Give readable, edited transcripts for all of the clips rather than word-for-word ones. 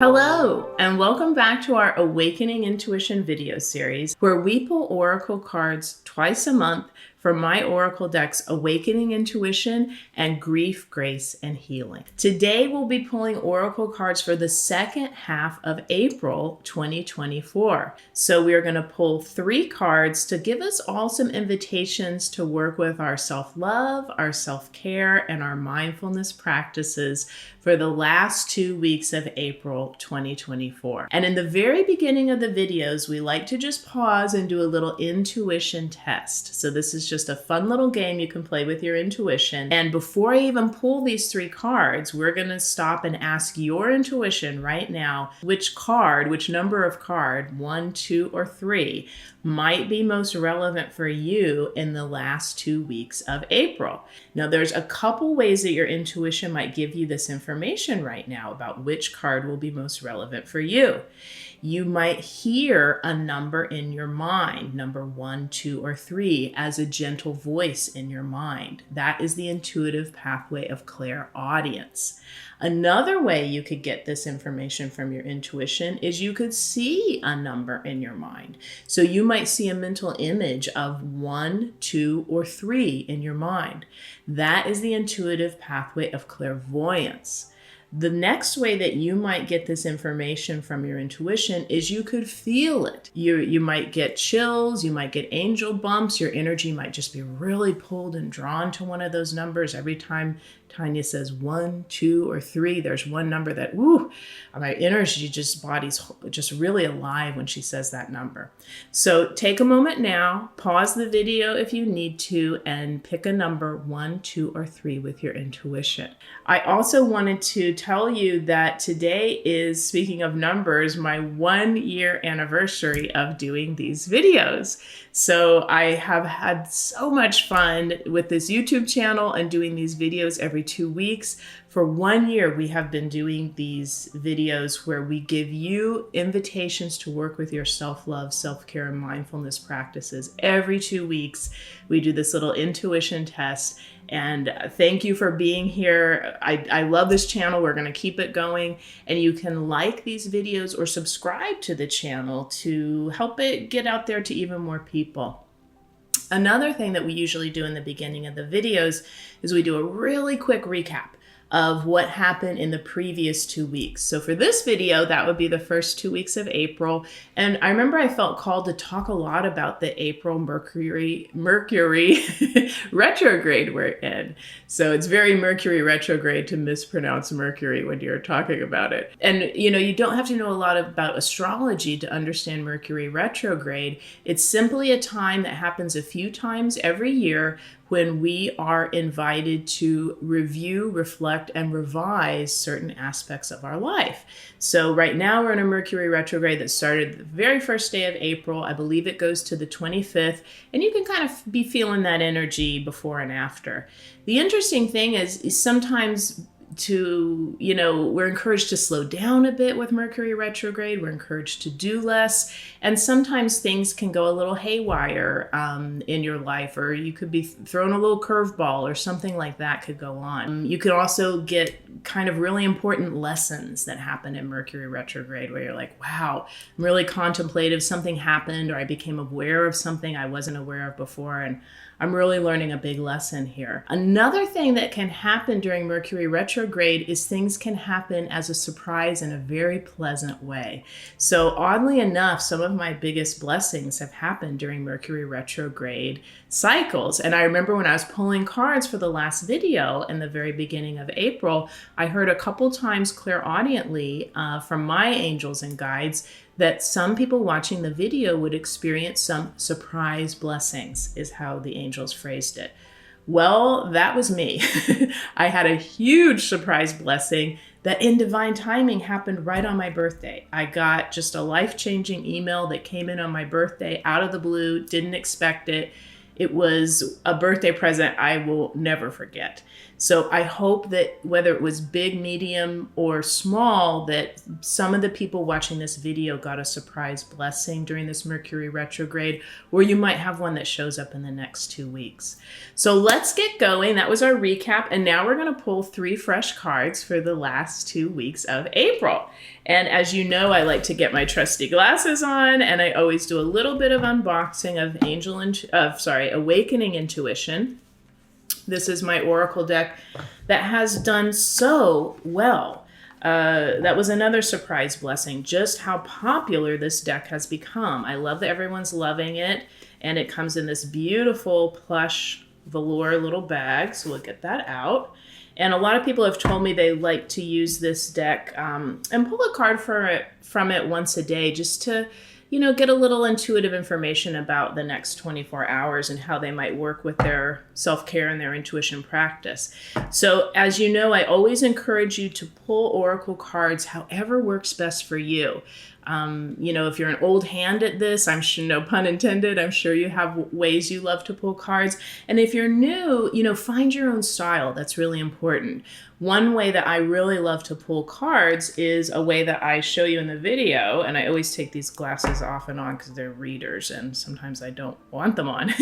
Hello, and welcome back to our Awakening Intuition video series, where we pull oracle cards twice a month from my oracle decks, Awakening Intuition and Grief, Grace, and Healing. Today, we'll be pulling oracle cards for the second half of April 2024. So we are going to pull 3 cards to give us all some invitations to work with our self-love, our self-care, and our mindfulness practices for the last 2 weeks of April 2024. And in the very beginning of the videos, we like to just pause and do a little intuition test. So this is just a fun little game you can play with your intuition. And before I even pull these 3 cards, we're going to stop and ask your intuition right now which number of card, 1, 2, or 3, might be most relevant for you in the last 2 weeks of April. Now, there's a couple ways that your intuition might give you this information right now about which card will be most relevant for you. You might hear a number in your mind, number 1, 2, or 3, as a gentle voice in your mind. That is the intuitive pathway of clairaudience. Another way you could get this information from your intuition is you could see a number in your mind. So you might see a mental image of 1, 2, or 3 in your mind. That is the intuitive pathway of clairvoyance. The next way that you might get this information from your intuition is you could feel it. You might get chills, you might get angel bumps, your energy might just be really pulled and drawn to one of those numbers. Every time Tanya says 1, 2, or 3, there's one number that, my energy body's just really alive when she says that number. So take a moment now, pause the video if you need to, and pick a number 1, 2, or 3 with your intuition. I also wanted to tell you that today is, speaking of numbers, my 1-year anniversary of doing these videos. So I have had so much fun with this YouTube channel and doing these videos every 2 weeks. For 1 year, we have been doing these videos where we give you invitations to work with your self-love, self-care, and mindfulness practices. Every 2 weeks, we do this little intuition test. And thank you for being here. I love this channel. We're going to keep it going. And you can like these videos or subscribe to the channel to help it get out there to even more people. Another thing that we usually do in the beginning of the videos is we do a really quick recap of what happened in the previous 2 weeks. So for this video, that would be the first 2 weeks of April. And I remember I felt called to talk a lot about the April Mercury retrograde we're in. So it's very Mercury retrograde to mispronounce Mercury when you're talking about it. And you don't have to know a lot about astrology to understand Mercury retrograde. It's simply a time that happens a few times every year when we are invited to review, reflect, and revise certain aspects of our life. So right now we're in a Mercury retrograde that started the very first day of April. I believe it goes to the 25th, and you can kind of be feeling that energy before and after. The interesting thing is sometimes we're encouraged to slow down a bit with Mercury retrograde. We're encouraged to do less. And sometimes things can go a little haywire in your life, or you could be thrown a little curveball or something like that could go on. You could also get kind of really important lessons that happen in Mercury retrograde where you're like, wow, I'm really contemplative. Something happened, or I became aware of something I wasn't aware of before. And I'm really learning a big lesson here. Another thing that can happen during Mercury retrograde is things can happen as a surprise in a very pleasant way. So oddly enough, some of my biggest blessings have happened during Mercury retrograde cycles. And I remember when I was pulling cards for the last video in the very beginning of April, I heard a couple times clairaudiently from my angels and guides that some people watching the video would experience some surprise blessings, is how the angels phrased it. Well, that was me. I had a huge surprise blessing that in divine timing happened right on my birthday. I got just a life-changing email that came in on my birthday out of the blue, didn't expect it. It was a birthday present I will never forget. So I hope that whether it was big, medium, or small, that some of the people watching this video got a surprise blessing during this Mercury retrograde, or you might have one that shows up in the next 2 weeks. So let's get going. That was our recap. And now we're going to pull 3 fresh cards for the last 2 weeks of April. And as you know, I like to get my trusty glasses on, and I always do a little bit of unboxing of Awakening Intuition. This is my Oracle deck that has done so well. That was another surprise blessing, just how popular this deck has become. I love that everyone's loving it, and it comes in this beautiful plush velour little bag, so we'll get that out. And a lot of people have told me they like to use this deck and pull a card from it once a day, just to get a little intuitive information about the next 24 hours and how they might work with their self-care and their intuition practice. So as you know, I always encourage you to pull oracle cards however works best for you. If you're an old hand at this, I'm sure, no pun intended, I'm sure you have ways you love to pull cards. And if you're new, find your own style. That's really important. One way that I really love to pull cards is a way that I show you in the video. And I always take these glasses off and on because they're readers and sometimes I don't want them on.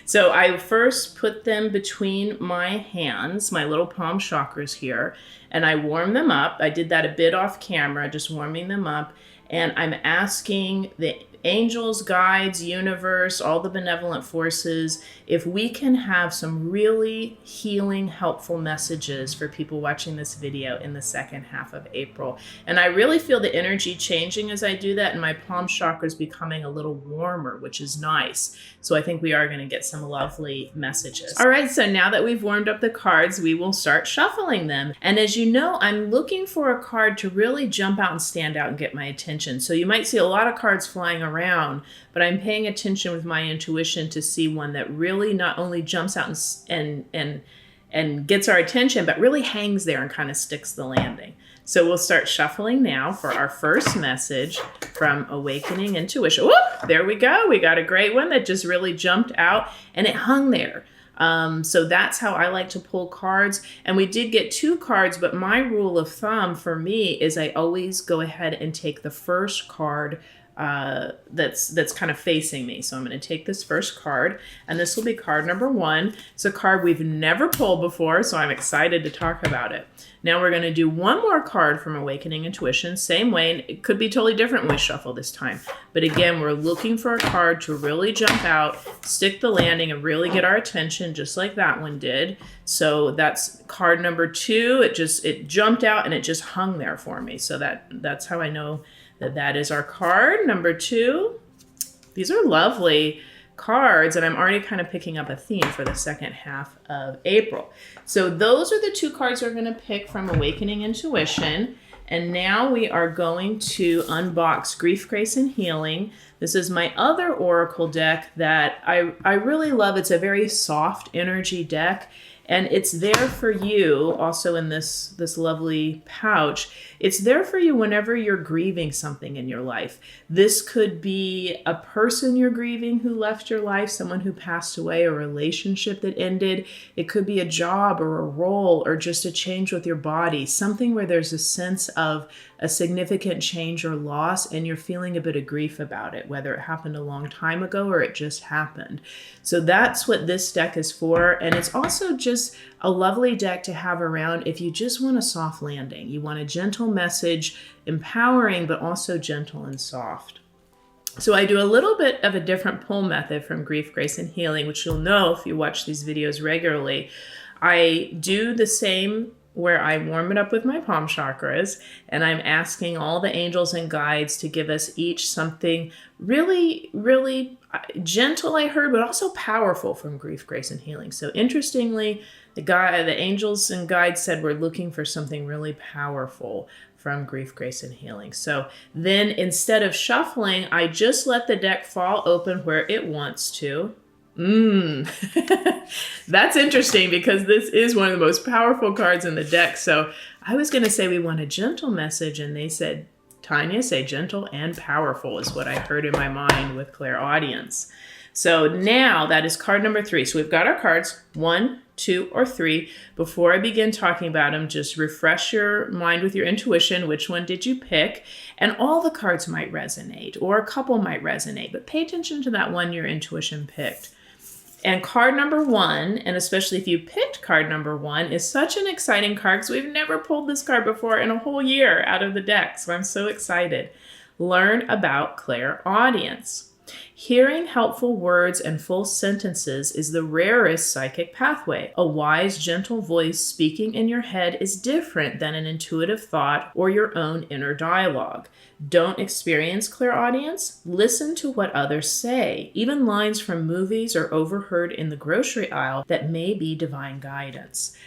So I first put them between my hands, my little palm chakras here, and I warm them up. I did that a bit off camera, just warming them up. And I'm asking the angels, guides, universe, all the benevolent forces, if we can have some really healing, helpful messages for people watching this video in the second half of April. And I really feel the energy changing as I do that, and my palm chakra is becoming a little warmer, which is nice. So I think we are going to get some lovely messages. All right, so now that we've warmed up the cards, we will start shuffling them. And as you know, I'm looking for a card to really jump out and stand out and get my attention. So you might see a lot of cards flying around, but I'm paying attention with my intuition to see one that really not only jumps out and gets our attention, but really hangs there and kind of sticks the landing. So we'll start shuffling now for our first message from Awakening Intuition. Whoop, there we go. We got a great one that just really jumped out and it hung there. So that's how I like to pull cards. And we did get 2 cards, but my rule of thumb for me is I always go ahead and take the first card that's kind of facing me. So I'm going to take this first card, and this will be card number 1. It's a card we've never pulled before, so I'm excited to talk about it. Now we're going to do one more card from Awakening Intuition, same way, and it could be totally different when we shuffle this time. But again, we're looking for a card to really jump out, stick the landing, and really get our attention, just like that one did. So that's card number 2. It jumped out and it just hung there for me. So that's how I know that is our card number 2. These are lovely cards, and I'm already kind of picking up a theme for the second half of April. So those are the 2 cards we're going to pick from Awakening Intuition. And now we are going to unbox Grief, Grace, and Healing. This is my other oracle deck that I really love. It's a very soft energy deck. And it's there for you, also in this lovely pouch. It's there for you whenever you're grieving something in your life. This could be a person you're grieving who left your life, someone who passed away, a relationship that ended. It could be a job or a role or just a change with your body, something where there's a sense of a significant change or loss and you're feeling a bit of grief about it, whether it happened a long time ago or it just happened. So that's what this deck is for. And it's also just a lovely deck to have around if you just want a soft landing. You want a gentle message, empowering, but also gentle and soft. So I do a little bit of a different pull method from Grief, Grace, and Healing, which you'll know if you watch these videos regularly. I do the same where I warm it up with my palm chakras, and I'm asking all the angels and guides to give us each something really, really gentle, I heard, but also powerful from Grief, Grace, and Healing. So interestingly, the angels and guides said we're looking for something really powerful from Grief, Grace, and Healing. So then instead of shuffling, I just let the deck fall open where it wants to. That's interesting because this is one of the most powerful cards in the deck. So I was going to say we want a gentle message, and they said, Tanya, say gentle and powerful is what I heard in my mind with Clairaudience. So now that is card number 3. So we've got our cards, 1, 2, or 3. Before I begin talking about them, just refresh your mind with your intuition. Which one did you pick? And all the cards might resonate, or a couple might resonate, but pay attention to that one your intuition picked. And card number 1, and especially if you picked card number 1, is such an exciting card because we've never pulled this card before in a whole year out of the deck. So I'm so excited. Learn about clairaudience. Hearing helpful words and full sentences is the rarest psychic pathway. A wise, gentle voice speaking in your head is different than an intuitive thought or your own inner dialogue. Don't experience clairaudience? Listen to what others say, even lines from movies or overheard in the grocery aisle that may be divine guidance.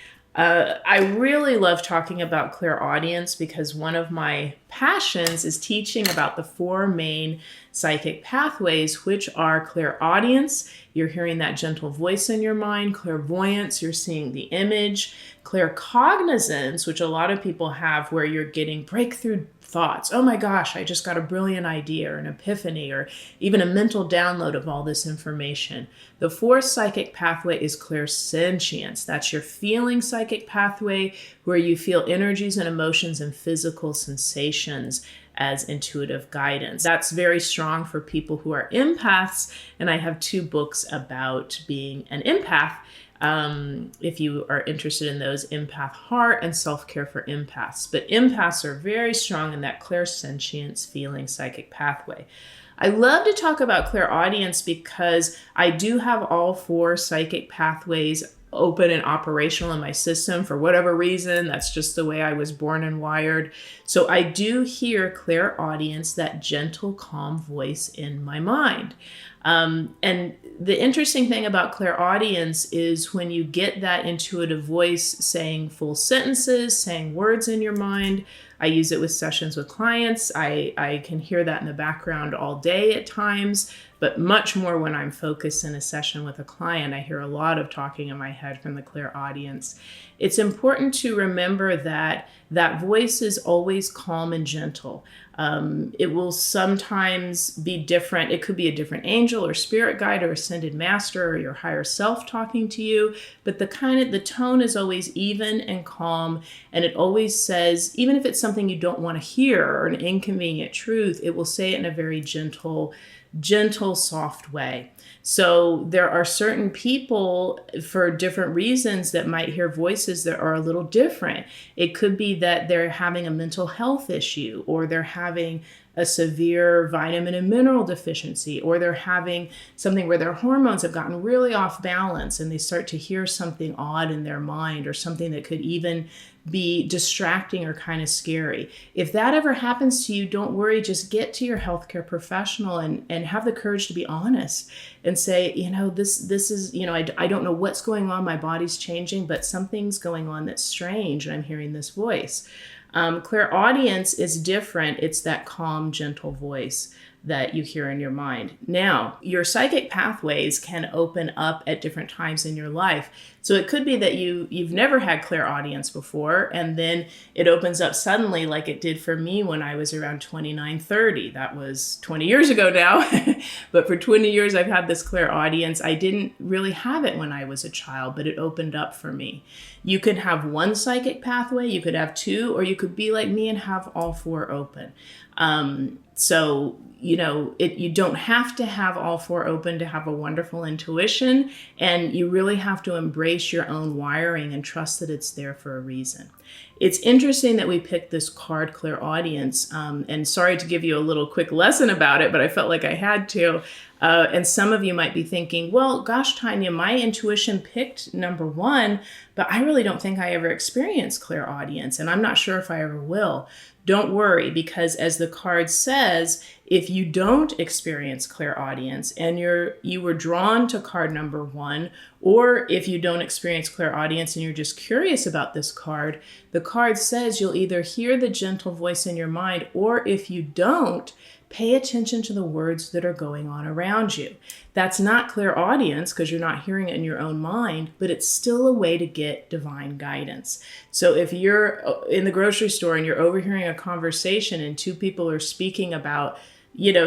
I really love talking about clairaudience because one of my passions is teaching about the 4 main psychic pathways, which are clairaudience, you're hearing that gentle voice in your mind; clairvoyance, you're seeing the image; claircognizance, which a lot of people have, where you're getting breakthrough thoughts. Oh my gosh, I just got a brilliant idea or an epiphany or even a mental download of all this information. The 4th psychic pathway is clairsentience. That's your feeling psychic pathway, where you feel energies and emotions and physical sensations as intuitive guidance. That's very strong for people who are empaths, and I have 2 books about being an empath. If you are interested in those, Empath Heart and Self-Care for Empaths. But empaths are very strong in that clairsentience feeling psychic pathway. I love to talk about clairaudience because I do have all 4 psychic pathways open and operational in my system for whatever reason. That's just the way I was born and wired. So I do hear clairaudience, that gentle, calm voice in my mind. And the interesting thing about clairaudience is when you get that intuitive voice saying full sentences, saying words in your mind. I use it with sessions with clients. I can hear that in the background all day at times, but much more when I'm focused in a session with a client. I hear a lot of talking in my head from the clairaudience. It's important to remember that that voice is always calm and gentle. It will sometimes be different. It could be a different angel or spirit guide or ascended master or your higher self talking to you, but the tone is always even and calm, and it always says, even if it's something you don't want to hear or an inconvenient truth, it will say it in a very gentle, soft way. So there are certain people for different reasons that might hear voices that are a little different. It could be that they're having a mental health issue, or they're having a severe vitamin and mineral deficiency, or they're having something where their hormones have gotten really off balance and they start to hear something odd in their mind, or something that could even be distracting or kind of scary. If that ever happens to you, don't worry, just get to your healthcare professional and have the courage to be honest and say, this is, I don't know what's going on. My body's changing, but something's going on that's strange, and I'm hearing this voice. Clairaudience is different. It's that calm, gentle voice that you hear in your mind. Now, your psychic pathways can open up at different times in your life. So it could be that you've never had clairaudience before, and then it opens up suddenly, like it did for me when I was around 29, 30. That was 20 years ago now. But for 20 years, I've had this clairaudience. I didn't really have it when I was a child, but it opened up for me. You could have 1 psychic pathway, you could have 2, or you could be like me and have all 4 open. So, you don't have to have all 4 open to have a wonderful intuition, and you really have to embrace your own wiring and trust that it's there for a reason. It's interesting that we picked this card, clairaudience, and sorry to give you a little quick lesson about it, but I felt like I had to. And some of you might be thinking, well, gosh, Tanya, my intuition picked number 1, but I really don't think I ever experienced clairaudience, and I'm not sure if I ever will. Don't worry, because as the card says, if you don't experience clairaudience and you were drawn to card number 1, or if you don't experience clairaudience and you're just curious about this card, the card says you'll either hear the gentle voice in your mind, or if you don't, pay attention to the words that are going on around you. That's not clairaudience because you're not hearing it in your own mind, but it's still a way to get divine guidance. So if you're in the grocery store and you're overhearing a conversation and 2 people are speaking about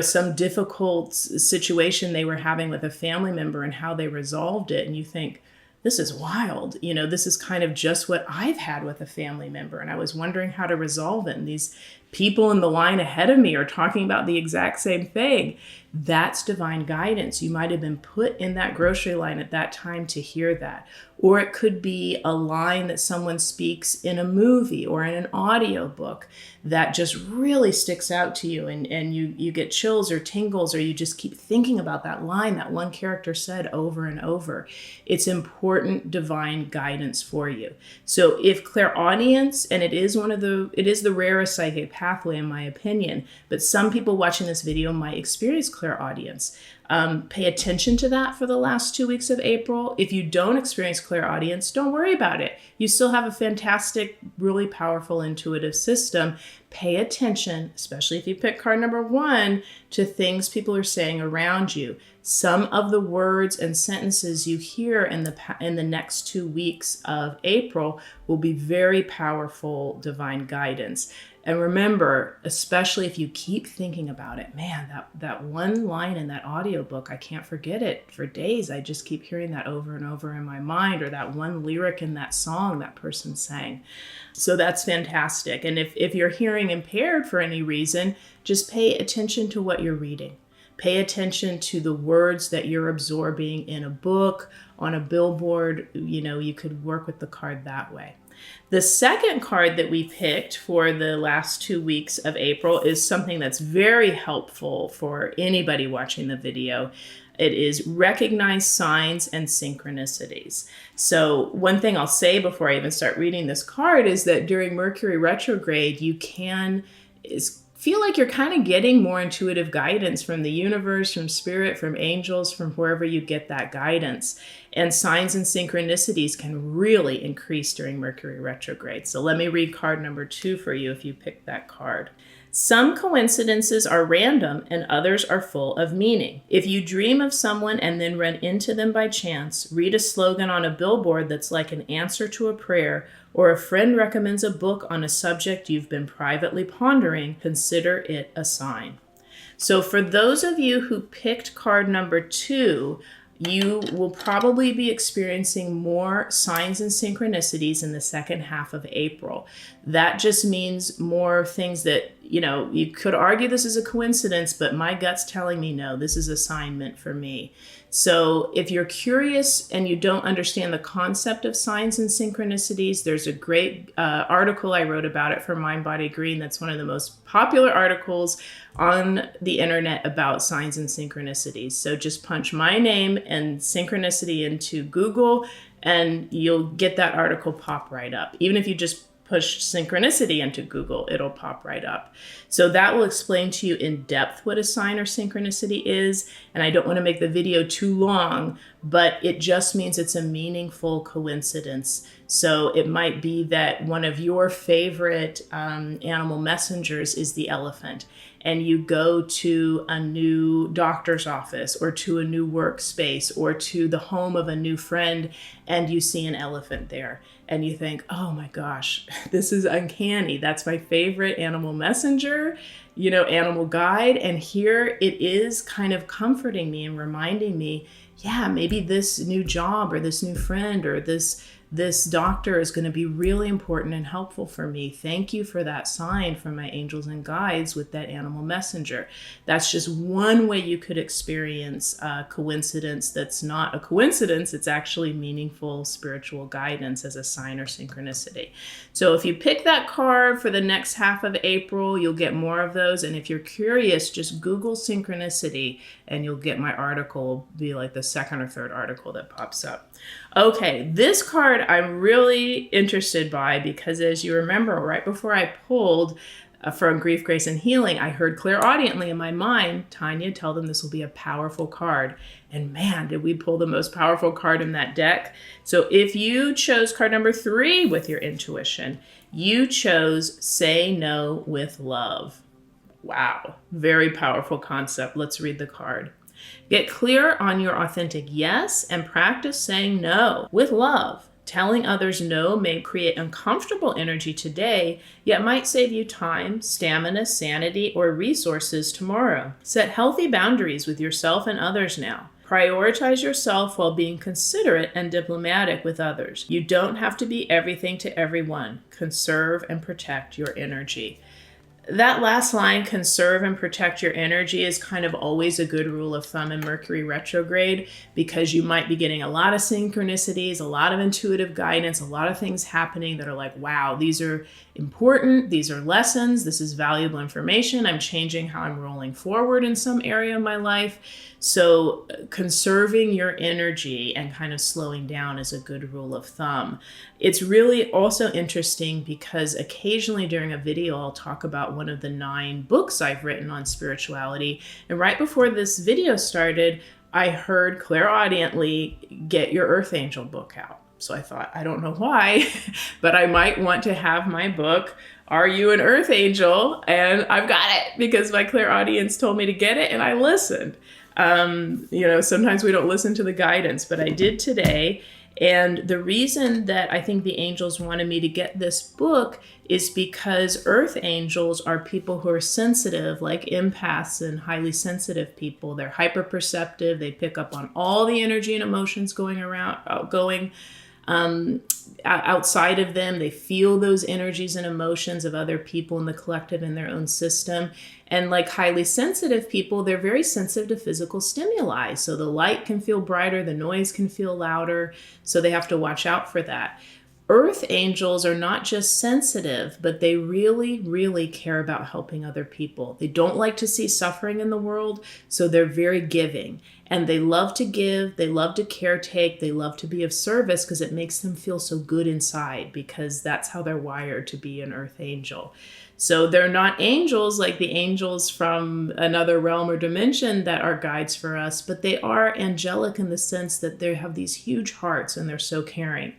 some difficult situation they were having with a family member and how they resolved it. And you think, this is wild. This is kind of just what I've had with a family member. And I was wondering how to resolve it. And these people in the line ahead of me are talking about the exact same thing. That's divine guidance. You might have been put in that grocery line at that time to hear that. Or it could be a line that someone speaks in a movie or in an audiobook that just really sticks out to you, and you get chills or tingles, or you just keep thinking about that line that one character said over and over. It's important divine guidance for you. So if clairaudience, and it is the rarest psychic pathway in my opinion, but some people watching this video might experience clairaudience. Pay attention to that for the last 2 weeks of April. If you don't experience clairaudience, don't worry about it. You still have a fantastic, really powerful intuitive system. Pay attention, especially if you pick card number 1, to things people are saying around you. Some of the words and sentences you hear in the next 2 weeks of April will be very powerful divine guidance. And remember, especially if you keep thinking about it, man, that one line in that audiobook, I can't forget it for days. I just keep hearing that over and over in my mind, or that one lyric in that song that person sang. So that's fantastic. And if you're hearing impaired for any reason, just pay attention to what you're reading. Pay attention to the words that you're absorbing in a book, on a billboard. You could work with the card that way. The second card that we picked for the last 2 weeks of April is something that's very helpful for anybody watching the video. It is recognize signs and synchronicities. So one thing I'll say before I even start reading this card is that during Mercury retrograde, you can feel like you're kind of getting more intuitive guidance from the universe, from spirit, from angels, from wherever you get that guidance. And signs and synchronicities can really increase during Mercury retrograde. So let me read card number 2 for you if you picked that card. Some coincidences are random and others are full of meaning. If you dream of someone and then run into them by chance, read a slogan on a billboard that's like an answer to a prayer, or a friend recommends a book on a subject you've been privately pondering, consider it a sign. So for those of you who picked card number 2, you will probably be experiencing more signs and synchronicities in the second half of April. That just means more things that, you could argue this is a coincidence, but my gut's telling me no, this is a sign meant for me. So if you're curious and you don't understand the concept of signs and synchronicities, there's a great article I wrote about it for Mind, Body, Green. That's one of the most popular articles on the internet about signs and synchronicities. So just punch my name and synchronicity into Google and you'll get that article pop right up. Even if you just push synchronicity into Google, it'll pop right up. So that will explain to you in depth what a sign or synchronicity is. And I don't want to make the video too long, but it just means it's a meaningful coincidence. So it might be that one of your favorite animal messengers is the elephant, and you go to a new doctor's office or to a new workspace or to the home of a new friend and you see an elephant there and you think, oh my gosh, this is uncanny. That's my favorite animal messenger, animal guide. And here it is kind of comforting me and reminding me, yeah, maybe this new job or this new friend or this doctor is going to be really important and helpful for me. Thank you for that sign from my angels and guides with that animal messenger. That's just one way you could experience a coincidence that's not a coincidence. It's actually meaningful spiritual guidance as a sign or synchronicity. So if you pick that card for the next half of April, you'll get more of those. And if you're curious, just Google synchronicity and you'll get my article. It'll be like the second or third article that pops up. Okay, this card I'm really interested by because, as you remember, right before I pulled from Grief, Grace, and Healing, I heard clairaudiently in my mind, Tanya, tell them this will be a powerful card. And man, did we pull the most powerful card in that deck. So if you chose card number 3 with your intuition, you chose Say No with Love. Wow, very powerful concept. Let's read the card. Get clear on your authentic yes and practice saying no with love. Telling others no may create uncomfortable energy today, yet might save you time, stamina, sanity, or resources tomorrow. Set healthy boundaries with yourself and others now. Prioritize yourself while being considerate and diplomatic with others. You don't have to be everything to everyone. Conserve and protect your energy. That last line, conserve and protect your energy, is kind of always a good rule of thumb in Mercury retrograde, because you might be getting a lot of synchronicities, a lot of intuitive guidance, a lot of things happening that are like, wow, these are important, these are lessons, this is valuable information, I'm changing how I'm rolling forward in some area of my life. So conserving your energy and kind of slowing down is a good rule of thumb. It's really also interesting because occasionally during a video, I'll talk about one of the 9 books I've written on spirituality. And right before this video started, I heard clairaudiently, get your Earth Angel book out. So I thought, I don't know why, but I might want to have my book, Are You an Earth Angel? And I've got it because my clairaudience told me to get it and I listened. Sometimes we don't listen to the guidance, but I did today. And the reason that I think the angels wanted me to get this book is because Earth Angels are people who are sensitive, like empaths and highly sensitive people. They're hyperperceptive. They pick up on all the energy and emotions going outside of them. They feel those energies and emotions of other people in the collective in their own system. And like highly sensitive people, they're very sensitive to physical stimuli. So the light can feel brighter, the noise can feel louder. So they have to watch out for that. Earth Angels are not just sensitive, but they really, really care about helping other people. They don't like to see suffering in the world, so they're very giving. And they love to give, they love to caretake, they love to be of service because it makes them feel so good inside, because that's how they're wired to be an Earth Angel. So they're not angels like the angels from another realm or dimension that are guides for us, but they are angelic in the sense that they have these huge hearts and they're so caring.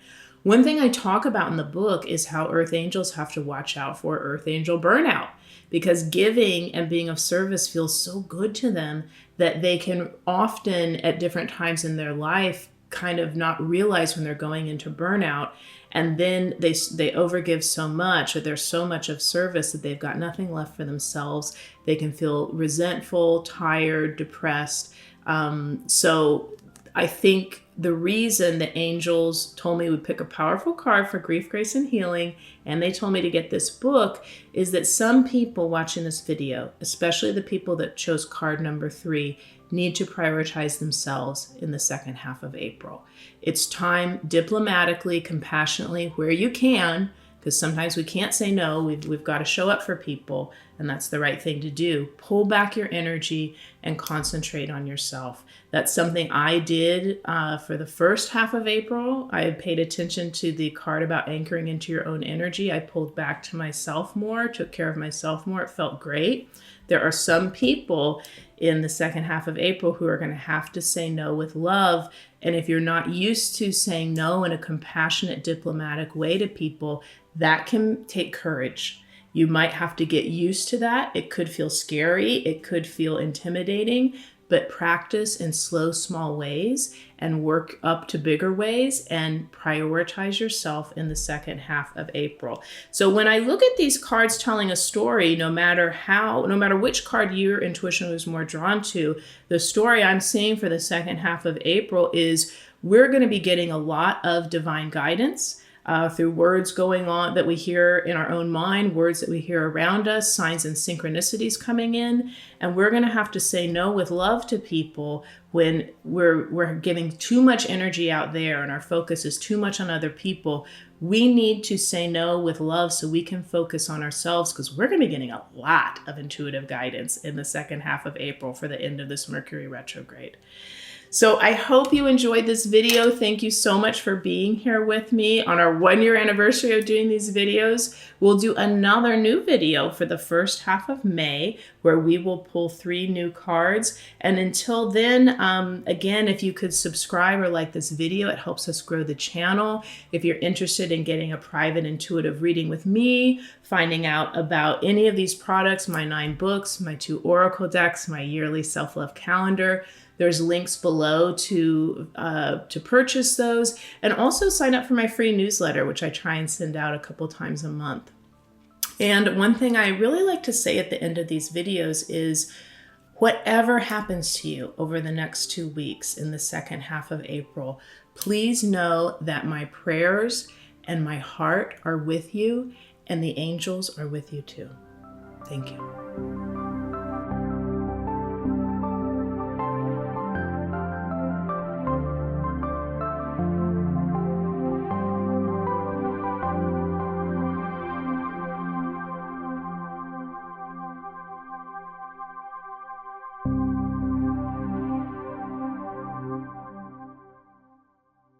One thing I talk about in the book is how Earth Angels have to watch out for Earth Angel burnout, because giving and being of service feels so good to them that they can often at different times in their life kind of not realize when they're going into burnout. And then they overgive so much, or they're so much of service that they've got nothing left for themselves. They can feel resentful, tired, depressed. So I think the reason the angels told me we'd pick a powerful card for grief, grace, and healing, and they told me to get this book, is that some people watching this video, especially the people that chose card number 3, need to prioritize themselves in the second half of April. It's time, diplomatically, compassionately, where you can, because sometimes we can't say no. We've got to show up for people, and that's the right thing to do. Pull back your energy and concentrate on yourself. That's something I did for the first half of April. I had paid attention to the card about anchoring into your own energy. I pulled back to myself more, took care of myself more. It felt great. There are some people in the second half of April who are going to have to say no with love. And if you're not used to saying no in a compassionate, diplomatic way to people, that can take courage. You might have to get used to that. It could feel scary. It could feel intimidating, but practice in slow, small ways and work up to bigger ways and prioritize yourself in the second half of April. So when I look at these cards telling a story, no matter which card your intuition was more drawn to, the story I'm seeing for the second half of April is we're going to be getting a lot of divine guidance through words going on that we hear in our own mind, words that we hear around us, signs and synchronicities coming in. And we're going to have to say no with love to people when we're giving too much energy out there and our focus is too much on other people. We need to say no with love so we can focus on ourselves, because we're going to be getting a lot of intuitive guidance in the second half of April for the end of this Mercury retrograde. So I hope you enjoyed this video. Thank you so much for being here with me on our 1-year anniversary of doing these videos. We'll do another new video for the first half of May where we will pull 3 new cards. And until then, again, if you could subscribe or like this video, it helps us grow the channel. If you're interested in getting a private intuitive reading with me, finding out about any of these products, my 9 books, my 2 oracle decks, my yearly self-love calendar, There's links below to purchase those, and also sign up for my free newsletter, which I try and send out a couple times a month. And one thing I really like to say at the end of these videos is, whatever happens to you over the next 2 weeks in the second half of April, please know that my prayers and my heart are with you, and the angels are with you too. Thank you.